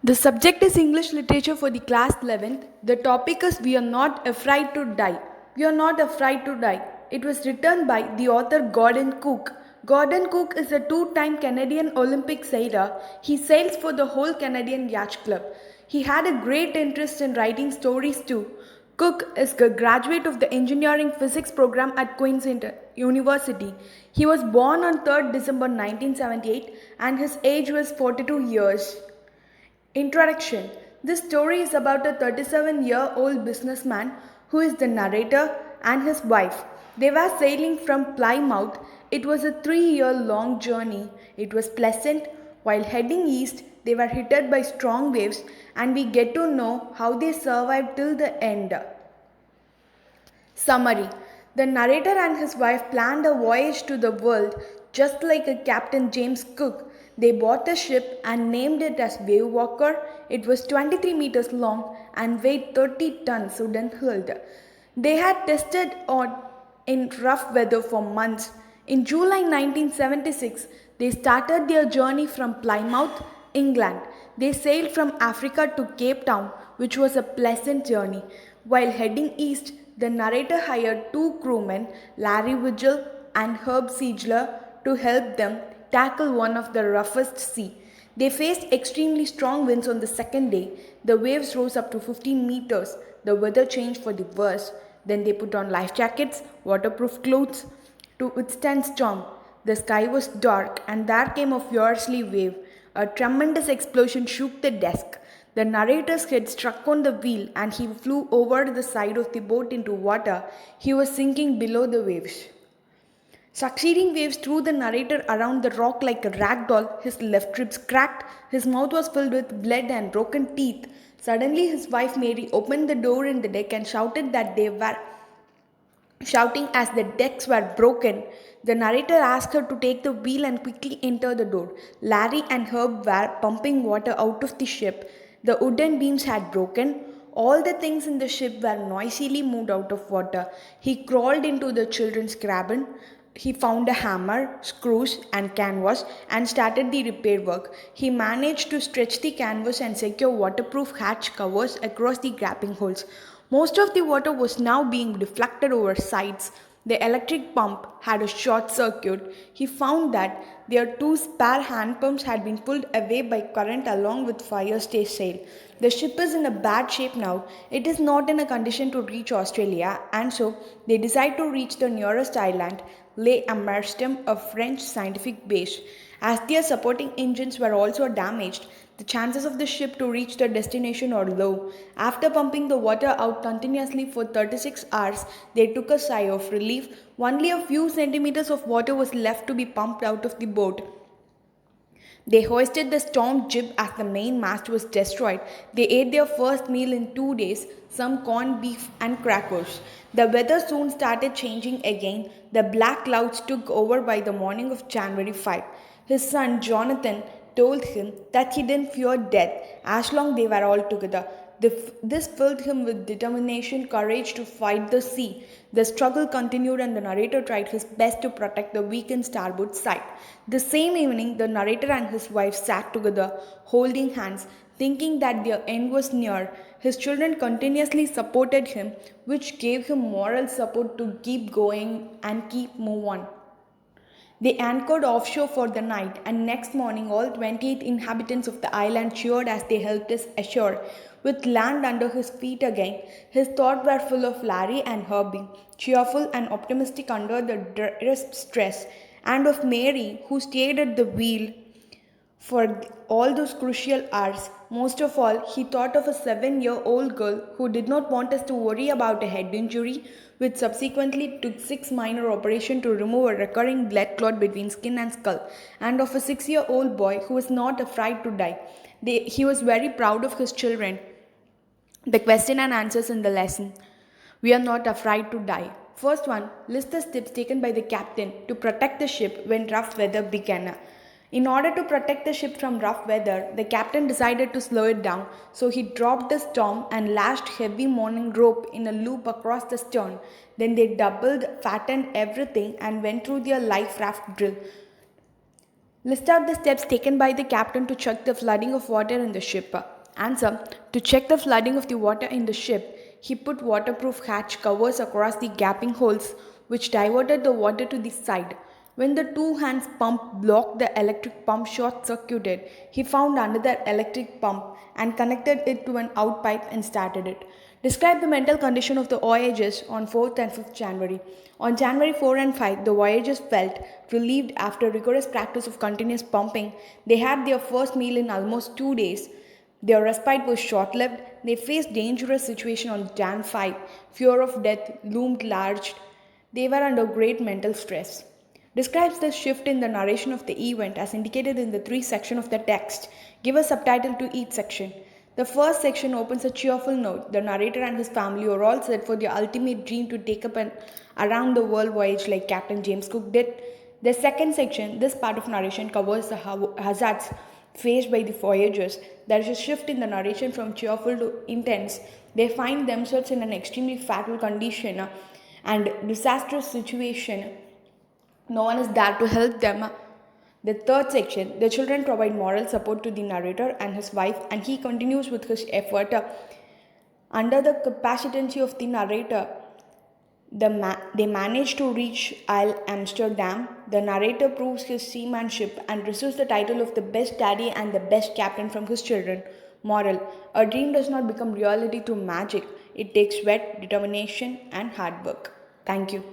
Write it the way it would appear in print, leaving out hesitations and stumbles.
The subject is English literature for the class 11th. The topic is We Are Not Afraid to Die. We Are Not Afraid to Die. It was written by the author Gordan Cook. Gordan Cook is a two-time Canadian Olympic sailor. He sails for the whole Canadian Yacht Club. He had a great interest in writing stories too. Cook is a graduate of the engineering physics program at Ncert University. He was born on 3rd December 1978 and his age was 42 years. Introduction. This story is about a 37-year-old businessman who is the narrator and his wife. They were sailing from Plymouth. It was a 3-year-long journey. It was pleasant. While heading east, they were hit by strong waves, and we get to know how they survived till the end. Summary. The narrator and his wife planned a voyage to the world just like a Captain James Cook. They bought a ship and named it as Wave Walker. It was 23 meters long and weighed 30 tons wooden hulled. They had tested on in rough weather for months. In July 1976, they started their journey from Plymouth, England. They sailed from Africa to Cape Town, which was a pleasant journey. While heading east, the narrator hired two crewmen, Larry Vigil and Herb Siegler, to help them tackle one of the roughest sea. They faced extremely strong winds on the second day. The waves rose up to 15 meters. The weather changed for the worse. Then they put on life jackets, waterproof clothes to withstand storm. The sky was dark and there came a fiercely wave. A tremendous explosion shook the deck. The narrator's head struck on the wheel and he flew over the side of the boat into water. He was sinking below the waves. Succeeding waves threw the narrator around the rock like a rag doll. His left ribs cracked. His mouth was filled with blood and broken teeth. Suddenly, his wife Mary opened the door in the deck and shouted that they were shouting as the decks were broken. The narrator asked her to take the wheel and quickly enter the door. Larry and Herb were pumping water out of the ship. The wooden beams had broken. All the things in the ship were noisily moved out of water. He crawled into the children's cabin. He found a hammer, screws, and canvas and started the repair work. He managed to stretch the canvas and secure waterproof hatch covers across the gaping holes. Most of the water was now being deflected over sides. The electric pump had a short circuit. He found that their two spare hand pumps had been pulled away by current along with fire stay sail. The ship is in a bad shape now. It is not in a condition to reach Australia, and so they decide to reach the nearest island, Les Amerstons, a French scientific base. As their supporting engines were also damaged, the chances of the ship to reach their destination are low. After pumping the water out continuously for 36 hours, they took a sigh of relief. Only a few centimeters of water was left to be pumped out of the boat. They hoisted the storm jib as the main mast was destroyed. They ate their first meal in 2 days, some corned beef and crackers. The weather soon started changing again. The black clouds took over by the morning of January 5. His son Jonathan told him that he didn't fear death as long they were all together. This filled him with determination, courage to fight the sea. The struggle continued and the narrator tried his best to protect the weakened starboard side. The same evening, the narrator and his wife sat together, holding hands, thinking that their end was near. His children continuously supported him, which gave him moral support to keep going and keep move on. They anchored offshore for the night, and next morning all 28 inhabitants of the island cheered as they helped us ashore. With land under his feet again, his thoughts were full of Larry and Herbie, cheerful and optimistic under the direst stress, and of Mary, who stayed at the wheel for all those crucial hours. Most of all, he thought of a 7-year-old girl who did not want us to worry about a head injury, which subsequently took 6 minor operations to remove a recurring blood clot between skin and skull, and of a 6-year-old boy who was not afraid to die. He was very proud of his children. The question and answers in the lesson. We are not afraid to die. First one, list the steps taken by the captain to protect the ship when rough weather began. In order to protect the ship from rough weather, the captain decided to slow it down, so he dropped the storm and lashed heavy mooring rope in a loop across the stern. Then they doubled, fattened everything and went through their life raft drill. List out the steps taken by the captain to check the flooding of water in the ship. Answer. To check the flooding of the water in the ship, he put waterproof hatch covers across the gaping holes, which diverted the water to the side. When the two hands pump blocked, the electric pump short circuited. He found another electric pump and connected it to an out pipe and started it. Describe the mental condition of the voyagers on 4th and 5th January. On January 4 and 5, the voyagers felt relieved after rigorous practice of continuous pumping. They had their first meal in almost 2 days. Their respite was short lived. They faced dangerous situation on Jan 5. Fear of death loomed large. They were under great mental stress. Describes the shift in the narration of the event as indicated in the three sections of the text. Give a subtitle to each section. The first section opens a cheerful note. The narrator and his family are all set for their ultimate dream to take up an around the world voyage like Captain James Cook did. The second section, this part of narration covers the hazards faced by the voyagers. There is a shift in the narration from cheerful to intense. They find themselves in an extremely fatal condition and disastrous situation. No one is there to help them. The third section, the children provide moral support to the narrator and his wife, and he continues with his effort. Under the capacity of the narrator, they manage to reach Isle Amsterdam. The narrator proves his seamanship and receives the title of the best daddy and the best captain from his children. Moral: a dream does not become reality through magic, it takes sweat, determination, and hard work. Thank you.